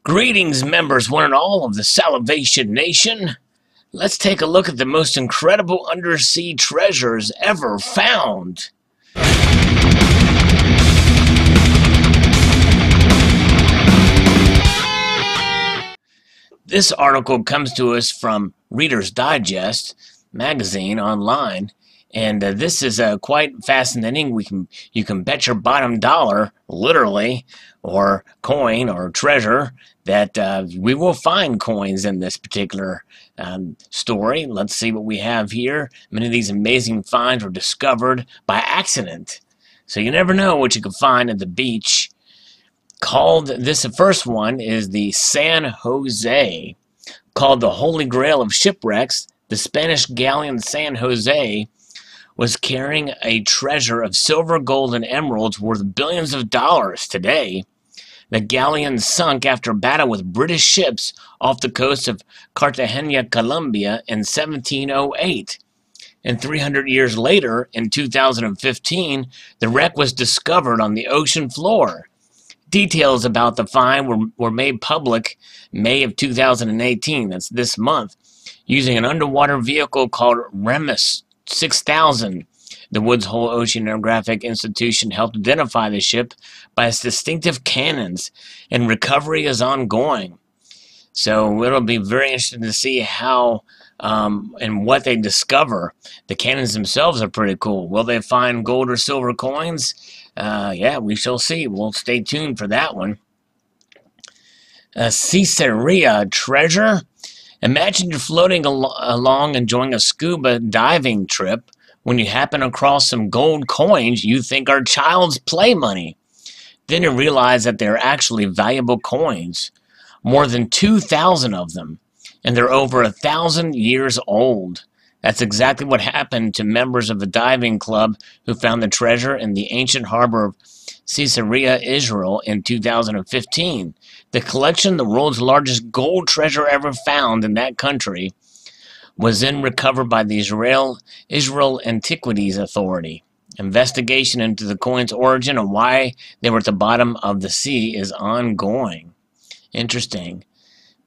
Greetings, members, one and all of the Salivation Nation. Let's take a look at the most incredible undersea treasures ever found. This article comes to us from Reader's Digest magazine online, and this is quite fascinating. You can bet your bottom dollar, literally, or coin or treasure, that we will find coins in this particular story. Let's see what we have here. Many of these amazing finds were discovered by accident, so you never know what you can find at the beach. The first one is the San Jose, called the Holy Grail of Shipwrecks. The Spanish galleon San Jose was carrying a treasure of silver, gold, and emeralds worth billions of dollars today. The galleon sunk after a battle with British ships off the coast of Cartagena, Colombia in 1708. And 300 years later, in 2015, the wreck was discovered on the ocean floor. Details about the find were made public May of 2018, that's this month, using an underwater vehicle called REMIS 6000. The Woods Hole Oceanographic Institution helped identify the ship by its distinctive cannons, and recovery is ongoing. So it'll be very interesting to see how and what they discover. The cannons themselves are pretty cool. Will they find gold or silver coins? Yeah, we shall see. We'll stay tuned for that one. Caesarea Treasure. Imagine you're floating along enjoying a scuba diving trip when you happen across some gold coins you think are child's play money. Then you realize that they're actually valuable coins. More than 2,000 of them, and they're over 1,000 years old. That's exactly what happened to members of the diving club who found the treasure in the ancient harbor of Caesarea, Israel in 2015. The collection, the world's largest gold treasure ever found in that country, was then recovered by the Israel Antiquities Authority. Investigation into the coin's origin and why they were at the bottom of the sea is ongoing. Interesting.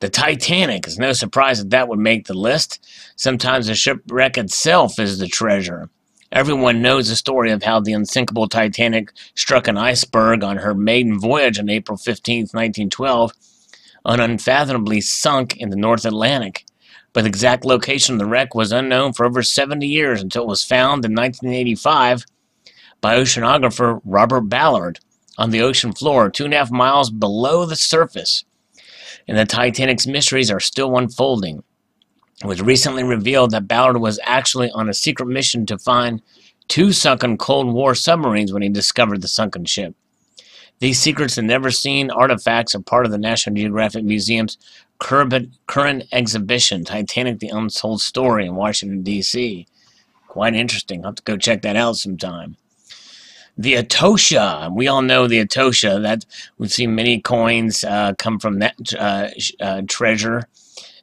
The Titanic. It's no surprise that would make the list. Sometimes the shipwreck itself is the treasure. Everyone knows the story of how the unsinkable Titanic struck an iceberg on her maiden voyage on April 15, 1912, and unfathomably sunk in the North Atlantic. But the exact location of the wreck was unknown for over 70 years until it was found in 1985 by oceanographer Robert Ballard on the ocean floor 2.5 miles below the surface. And the Titanic's mysteries are still unfolding. It was recently revealed that Ballard was actually on a secret mission to find 2 sunken Cold War submarines when he discovered the sunken ship. These secrets and never-seen artifacts are part of the National Geographic Museum's current exhibition, Titanic: The Untold Story, in Washington, D.C. Quite interesting. I'll have to go check that out sometime. The Atocha. We all know the Atocha. That we've seen many coins come from that treasure,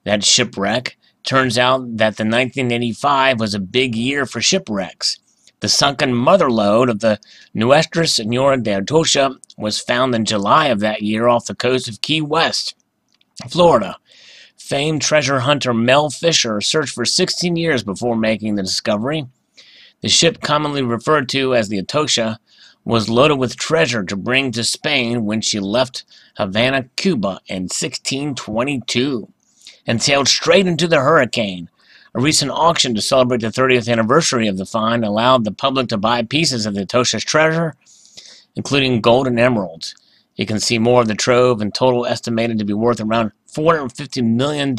that shipwreck. Turns out that the 1985 was a big year for shipwrecks. The sunken mother lode of the Nuestra Señora de Atocha was found in July of that year off the coast of Key West, Florida. Famed treasure hunter Mel Fisher searched for 16 years before making the discovery. The ship, commonly referred to as the Atocha, was loaded with treasure to bring to Spain when she left Havana, Cuba in 1622, and sailed straight into the hurricane. A recent auction to celebrate the 30th anniversary of the find allowed the public to buy pieces of the Atocha's treasure, including gold and emeralds. You can see more of the trove, in total estimated to be worth around $450 million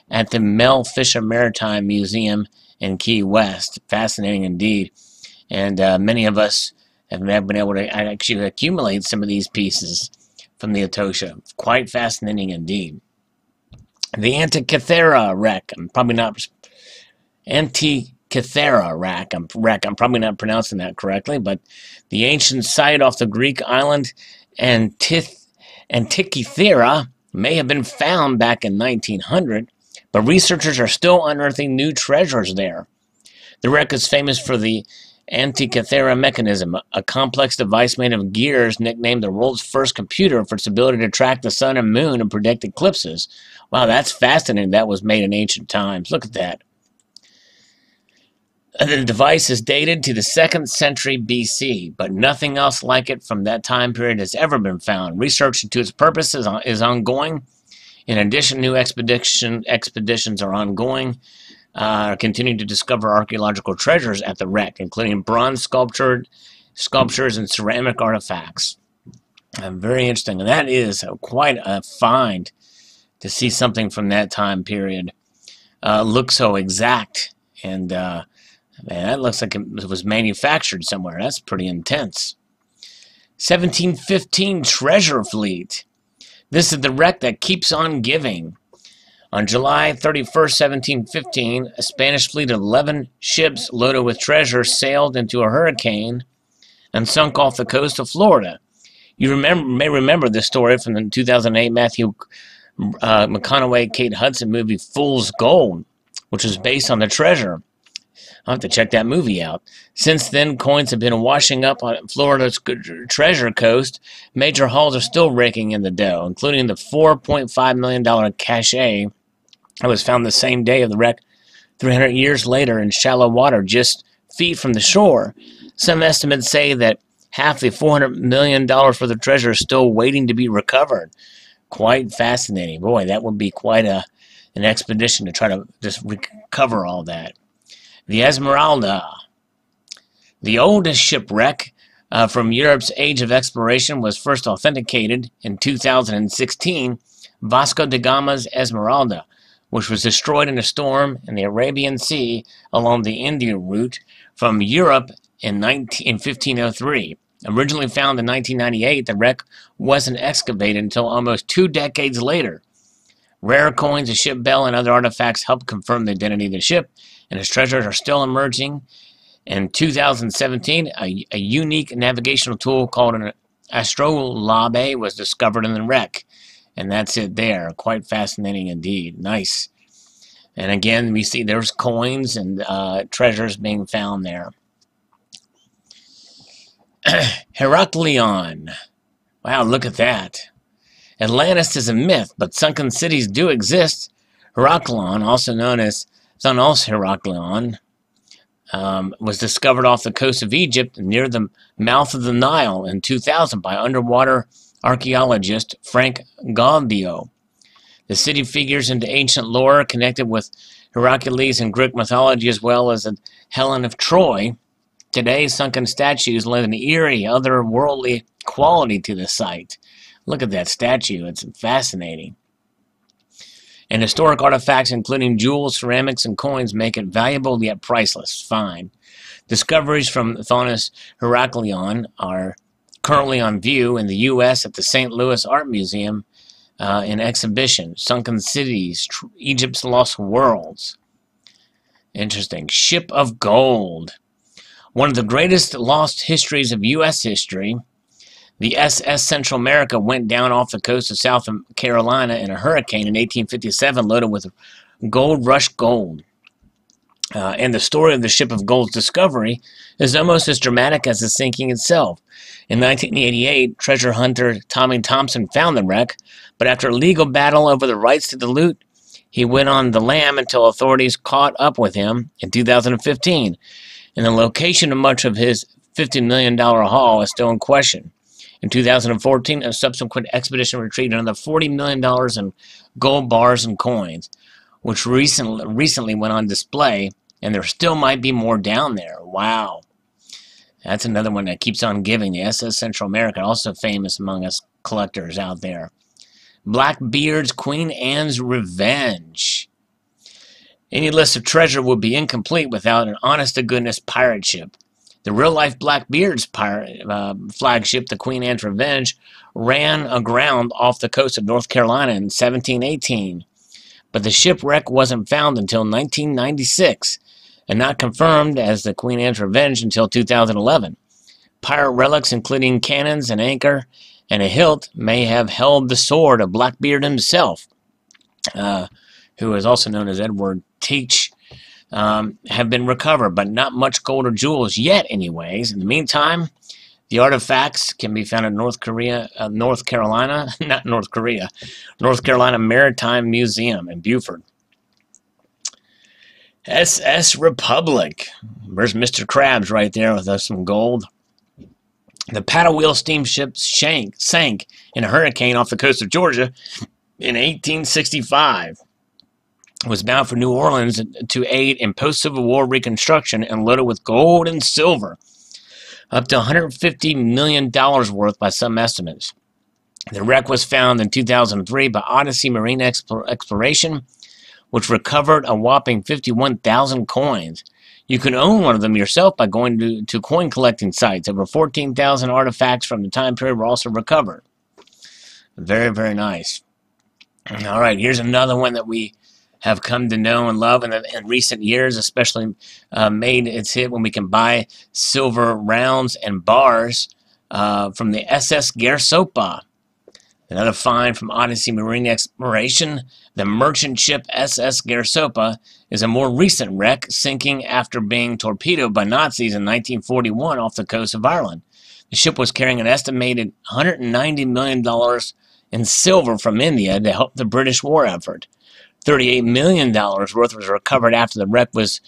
at the Mel Fisher Maritime Museum in Key West. Fascinating indeed. And many of us have been able to actually accumulate some of these pieces from the Atocha. Quite fascinating indeed. The Antikythera wreck. I'm probably not pronouncing that correctly, but the ancient site off the Greek island Antikythera may have been found back in 1900, but researchers are still unearthing new treasures there. The wreck is famous for the Antikythera mechanism, a complex device made of gears nicknamed the world's first computer for its ability to track the sun and moon and predict eclipses. Wow, that's fascinating. That was made in ancient times. Look at that. The device is dated to the 2nd century BC, but nothing else like it from that time period has ever been found. Research into its purposes is ongoing. In addition, new expeditions are ongoing, continuing to discover archaeological treasures at the wreck, including bronze sculptures and ceramic artifacts. Very interesting. And that is quite a find to see something from that time period. Looks so exact, and man, that looks like it was manufactured somewhere. That's pretty intense. 1715 treasure fleet. This is the wreck that keeps on giving. On July 31st, 1715, a Spanish fleet of 11 ships loaded with treasure sailed into a hurricane and sunk off the coast of Florida. You may remember this story from the 2008 Matthew McConaughey, Kate Hudson movie Fool's Gold, which was based on the treasure. I'll have to check that movie out. Since then, coins have been washing up on Florida's treasure coast. Major hauls are still raking in the dough, including the $4.5 million cachet that was found the same day of the wreck 300 years later in shallow water just feet from the shore. Some estimates say that half the $400 million for the treasure is still waiting to be recovered. Quite fascinating. Boy, that would be quite an expedition to try to just recover all that. The Esmeralda, the oldest shipwreck from Europe's age of exploration, was first authenticated in 2016, Vasco da Gama's Esmeralda, which was destroyed in a storm in the Arabian Sea along the Indian route from Europe in 1503. Originally found in 1998, the wreck wasn't excavated until almost 2 decades later. Rare coins, a ship bell, and other artifacts helped confirm the identity of the ship, and its treasures are still emerging. In 2017, a unique navigational tool called an astrolabe was discovered in the wreck. And that's it there. Quite fascinating indeed. Nice. And again, we see there's coins and treasures being found there. Heraklion. Wow, look at that. Atlantis is a myth, but sunken cities do exist. Heraklion, also known as Thanos Heraklion, was discovered off the coast of Egypt near the mouth of the Nile in 2000 by underwater archaeologist Frank Gaudio. The city figures into ancient lore connected with Heracles and Greek mythology, as well as the Helen of Troy. Today, sunken statues lend an eerie, otherworldly quality to the site. Look at that statue. It's fascinating. And historic artifacts, including jewels, ceramics, and coins, make it valuable yet priceless. Fine. Discoveries from Thanos Heraklion are currently on view in the U.S. at the St. Louis Art Museum in exhibition. Sunken Cities, Egypt's Lost Worlds. Interesting. Ship of Gold. One of the greatest lost histories of U.S. history. The SS Central America went down off the coast of South Carolina in a hurricane in 1857 loaded with gold rush gold. And the story of the Ship of Gold's discovery is almost as dramatic as the sinking itself. In 1988, treasure hunter Tommy Thompson found the wreck, but after a legal battle over the rights to the loot, he went on the lam until authorities caught up with him in 2015. And the location of much of his $50 million haul is still in question. In 2014, a subsequent expedition retrieved another $40 million in gold bars and coins, which recently went on display, and there still might be more down there. Wow. That's another one that keeps on giving. The SS Central America, also famous among us collectors out there. Blackbeards, Queen Anne's Revenge. Any list of treasure would be incomplete without an honest-to-goodness pirate ship. The real-life Blackbeards pirate flagship, the Queen Anne's Revenge, ran aground off the coast of North Carolina in 1718. But the shipwreck wasn't found until 1996, and not confirmed as the Queen Anne's Revenge until 2011. Pirate relics, including cannons, an anchor, and a hilt, may have held the sword of Blackbeard himself, who is also known as Edward Teach have been recovered, but not much gold or jewels yet anyways. In the meantime, the artifacts can be found in North Carolina Maritime Museum in Beaufort. SS Republic. There's Mr. Krabs right there with some gold. The paddle wheel steamship sank in a hurricane off the coast of Georgia in 1865. It was bound for New Orleans to aid in post-Civil War reconstruction and loaded with gold and silver, up to $150 million worth by some estimates. The wreck was found in 2003 by Odyssey Marine Exploration, which recovered a whopping 51,000 coins. You can own one of them yourself by going to coin collecting sites. Over 14,000 artifacts from the time period were also recovered. Very, very nice. All right, here's another one that we have come to know and love in recent years, especially made its hit when we can buy silver rounds and bars from the SS Gersopa. Another find from Odyssey Marine Exploration, the merchant ship SS Gersopa is a more recent wreck, sinking after being torpedoed by Nazis in 1941 off the coast of Ireland. The ship was carrying an estimated $190 million in silver from India to help the British war effort. $38 million worth was recovered after the wreck was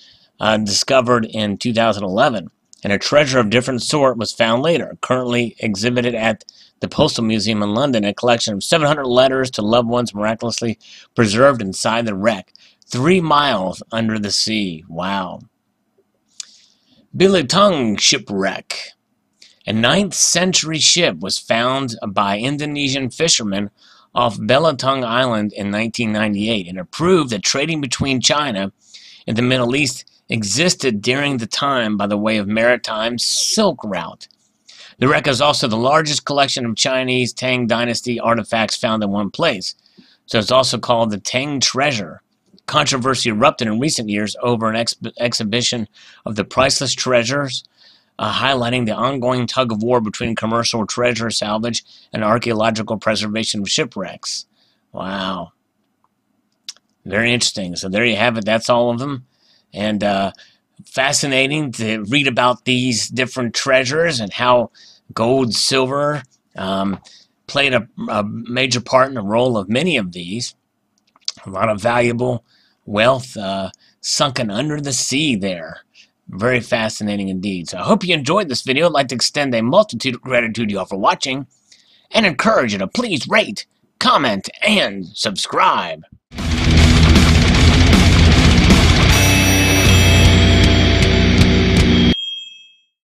discovered in 2011, and a treasure of different sort was found later, currently exhibited at the Postal Museum in London, a collection of 700 letters to loved ones miraculously preserved inside the wreck, 3 miles under the sea. Wow. Billeting Shipwreck. A 9th century ship was found by Indonesian fishermen off Belitung Island in 1998, and it proved that trading between China and the Middle East existed during the time by the way of maritime Silk Route. The wreck is also the largest collection of Chinese Tang Dynasty artifacts found in one place, so it's also called the Tang Treasure. Controversy erupted in recent years over an exhibition of the priceless treasures, highlighting the ongoing tug-of-war between commercial treasure salvage and archaeological preservation of shipwrecks. Wow. Very interesting. So there you have it. That's all of them. And fascinating to read about these different treasures and how gold, silver played a major part in the role of many of these. A lot of valuable wealth sunken under the sea there. Very fascinating indeed. So I hope you enjoyed this video. I'd like to extend a multitude of gratitude to you all for watching and encourage you to please rate, comment, and subscribe.